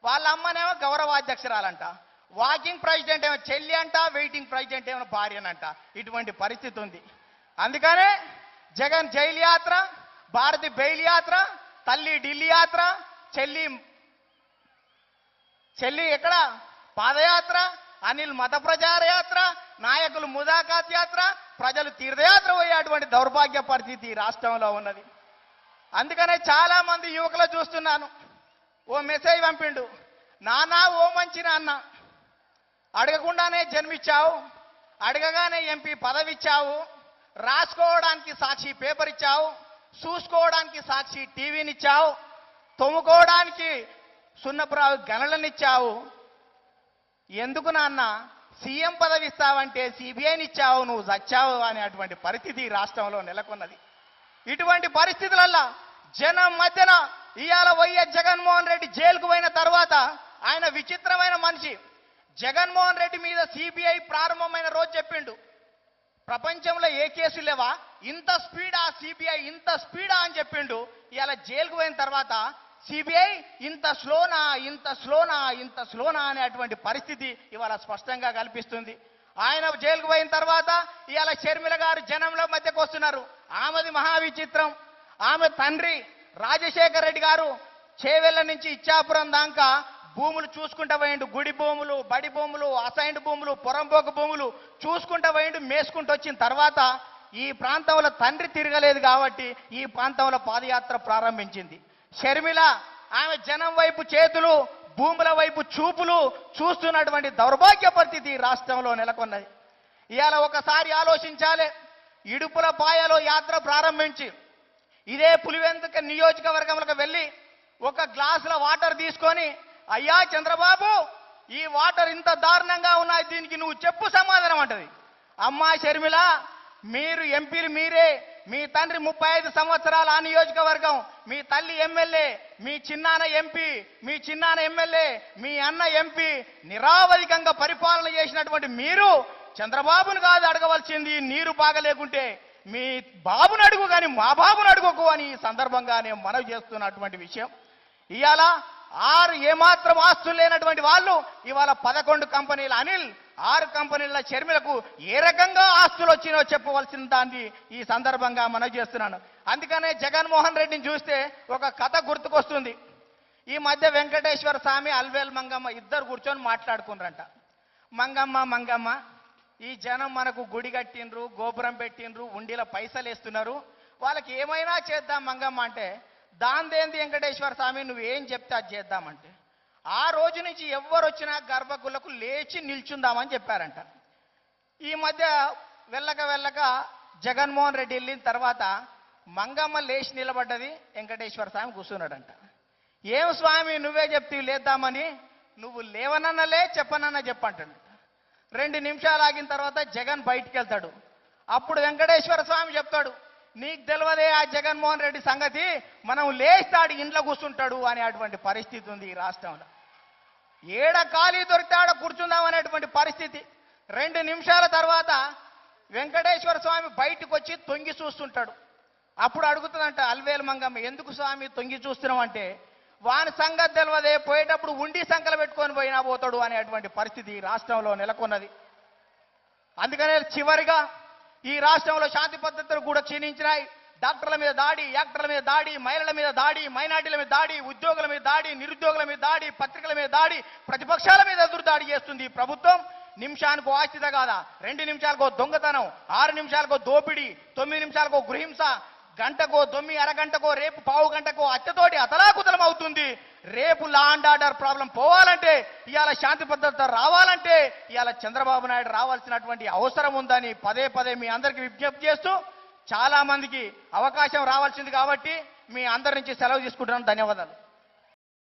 వాళ్ళ అమ్మనేమో గౌరవాధ్యక్షురాలంట, walking president ఏమో చెల్లి అంట, వెయిటింగ్ ప్రెసిడెంట్ ఏమో భార్యనంట. ఇటువంటి పరిస్థితి ఉంది. అందుకనే జగన్ జైలు యాత్ర, భారతి బెయిల్ యాత్ర, తల్లి ఢిల్లీ యాత్ర, చెల్లి ఎక్కడ పాదయాత్ర, అనిల్ మత ప్రచార యాత్ర, నాయకులు ముదాఖాత్ యాత్ర, ప్రజలు తీర్థయాత్ర పోయేటువంటి దౌర్భాగ్య పరిస్థితి ఈ రాష్ట్రంలో ఉన్నది. అందుకనే చాలా మంది యువకులు చూస్తున్నాను, ఓ మెసేజ్ పంపిండు, నానా ఓ మంచి నాన్న, అడగకుండానే జన్మించావు, అడగగానే ఎంపీ పదవి ఇచ్చావు, రాసుకోవడానికి సాక్షి పేపర్ ఇచ్చావు, చూసుకోవడానికి సాక్షి టీవీనిచ్చావు, తొమ్ముకోవడానికి సున్నపురావు గణలనిచ్చావు, ఎందుకు నాన్న సీఎం పదవి ఇస్తావంటే సిబిఐని ఇచ్చావు, నువ్వు చచ్చావు అనేటువంటి పరిస్థితి రాష్ట్రంలో నెలకొన్నది. ఇటువంటి పరిస్థితులల్లో జనం మధ్యన ఇవాళ వైఎస్ జగన్మోహన్ రెడ్డి జైలుకు పోయిన తర్వాత ఆయన విచిత్రమైన మనిషి. జగన్మోహన్ రెడ్డి మీద సిబిఐ ప్రారంభమైన రోజు చెప్పిండు, ప్రపంచంలో ఏ కేసులు లేవా, ఇంత స్పీడా సిబిఐ, ఇంత స్పీడా అని చెప్పిండు. ఇవాళ జైలుకు పోయిన తర్వాత సిబిఐ ఇంత స్లోనా, ఇంత స్లోనా, ఇంత స్లోనా అనేటువంటి పరిస్థితి ఇవాళ స్పష్టంగా కల్పిస్తుంది. ఆయన జైలుకు పోయిన తర్వాత ఇవాళ షర్మిల గారు జనంలో మధ్యకు వస్తున్నారు. ఆమెది మహావిచిత్రం. ఆమె తండ్రి రాజశేఖర రెడ్డి గారు చేవెళ్ల నుంచి ఇచ్చాపురం దాకా భూములు చూసుకుంటా పోయిండు, గుడి భూములు, బడి భూములు, అసైన్డ్ భూములు, పొరంపోక భూములు చూసుకుంటా పోయిండు. మేసుకుంటూ వచ్చిన తర్వాత ఈ ప్రాంతంలో తండ్రి తిరగలేదు కాబట్టి ఈ ప్రాంతంలో పాదయాత్ర ప్రారంభించింది షర్మిల. ఆమె జనం వైపు చేతులు, భూముల వైపు చూపులు చూస్తున్నటువంటి దౌర్భాగ్య పరిస్థితి రాష్ట్రంలో నెలకొన్నది. ఇవాళ ఒకసారి ఆలోచించాలి, ఇడుపుల పాయలో యాత్ర ప్రారంభించి ఇదే పులివెందుక నియోజకవర్గంలోకి వెళ్ళి ఒక గ్లాసుల వాటర్ తీసుకొని, అయ్యా చంద్రబాబు ఈ వాటర్ ఇంత దారుణంగా ఉన్నాయి, దీనికి నువ్వు చెప్పు సమాధానం అంటది. అమ్మా షర్మిల, మీరు ఎంపీలు మీరే, మీ తండ్రి 35 సంవత్సరాల ఆ నియోజకవర్గం, మీ తల్లి ఎమ్మెల్యే, మీ చిన్నాన్న ఎంపీ, మీ చిన్నాన్న ఎమ్మెల్యే, మీ అన్న ఎంపీ, నిరావధికంగా పరిపాలన చేసినటువంటి మీరు చంద్రబాబును కాదు అడగవలసింది, నీరు బాగలేకుంటే మీ బాబును అడుగు కానీ మా బాబును అడుగుకు అని ఈ సందర్భంగా నేను మనవి చేస్తున్నటువంటి విషయం. ఇవాళ ఏమాత్రం ఆస్తులు లేనటువంటి వాళ్ళు ఇవాళ 11 కంపెనీల అనిల్, 6 కంపెనీల షర్మిలకు ఏ రకంగా ఆస్తులు వచ్చినో చెప్పవలసిన దాన్ని ఈ సందర్భంగా మనవి చేస్తున్నాను. అందుకనే జగన్మోహన్ రెడ్డిని చూస్తే ఒక కథ గుర్తుకొస్తుంది. ఈ మధ్య వెంకటేశ్వర స్వామి, అల్వేల్ మంగమ్మ ఇద్దరు కూర్చొని మాట్లాడుకున్నారంట. మంగమ్మ, ఈ జనం మనకు గుడి కట్టిండ్రు, గోపురం పెట్టిండ్రు, ఉండిలో పైసలు వేస్తున్నారు, వాళ్ళకి ఏమైనా చేద్దాం మంగమ్మ అంటే, దాందేంది వెంకటేశ్వర స్వామి నువ్వేం చెప్తే అది చేద్దామంటే, ఆ రోజు నుంచి ఎవ్వరు వచ్చినా గర్భగుళ్లకు లేచి నిల్చుందామని చెప్పారంట. ఈ మధ్య వెళ్ళక జగన్మోహన్ రెడ్డి వెళ్ళిన తర్వాత మంగమ్మ లేచి నిలబడ్డది, వెంకటేశ్వర స్వామి కూర్చున్నాడంట. ఏం స్వామి నువ్వే చెప్తే లేద్దామని, నువ్వు లేవనన్నలే చెప్పనన్నా చెప్పంటాడు. 2 నిమిషాలు ఆగిన తర్వాత జగన్ బయటికి వెళ్తాడు. అప్పుడు వెంకటేశ్వర స్వామి చెప్తాడు, నీకు తెలియదే ఆ జగన్మోహన్ రెడ్డి సంగతి, మనం లేస్తాడు ఇంట్లో కూర్చుంటాడు అనేటువంటి పరిస్థితి ఉంది ఈ రాష్ట్రంలో. ఏడ ఖాళీ దొరికితే ఆడ కూర్చుందామనేటువంటి పరిస్థితి. 2 నిమిషాల తర్వాత వెంకటేశ్వర స్వామి బయటకు వచ్చి తొంగి చూస్తుంటాడు. అప్పుడు అడుగుతుందంట అల్వేలు మంగమ్మ, ఎందుకు స్వామి తొంగి చూస్తున్నాం అంటే, వాని సంగతి తెలియదే, పోయేటప్పుడు ఉండి సంకలు పెట్టుకొని పోయినా పోతాడు అనేటువంటి పరిస్థితి రాష్ట్రంలో నెలకొన్నది. అందుకనే చివరిగా ఈ రాష్ట్రంలో శాంతి భద్రతలు కూడా క్షీణించినాయి. డాక్టర్ల మీద దాడి, యాక్టర్ల మీద దాడి, మహిళల మీద దాడి, మైనార్టీల మీద దాడి, ఉద్యోగుల మీద దాడి, నిరుద్యోగుల మీద దాడి, పత్రికల మీద దాడి, ప్రతిపక్షాల మీద ఎదురు దాడి చేస్తుంది ఈ ప్రభుత్వం. నిమిషానికో ఆస్తిత కాదా, 2 నిమిషాలకో దొంగతనం, 6 నిమిషాలకో దోపిడీ, 9 నిమిషాలకో గృహింస, గంటకో దొమ్మి, అరగంటకో రేపు, పావు గంటకో అత్తతోటి అతలాకుతలం అవుతుంది. రేపు లా అండ్ ఆర్డర్ ప్రాబ్లం పోవాలంటే, ఇవాళ శాంతి భద్రత రావాలంటే ఇవాళ చంద్రబాబు నాయుడు రావాల్సినటువంటి అవసరం ఉందని పదే మీ అందరికీ విజ్ఞప్తి చేస్తూ, చాలా మందికి అవకాశం రావాల్సింది కాబట్టి మీ అందరి నుంచి సెలవు తీసుకుంటున్నాను. ధన్యవాదాలు.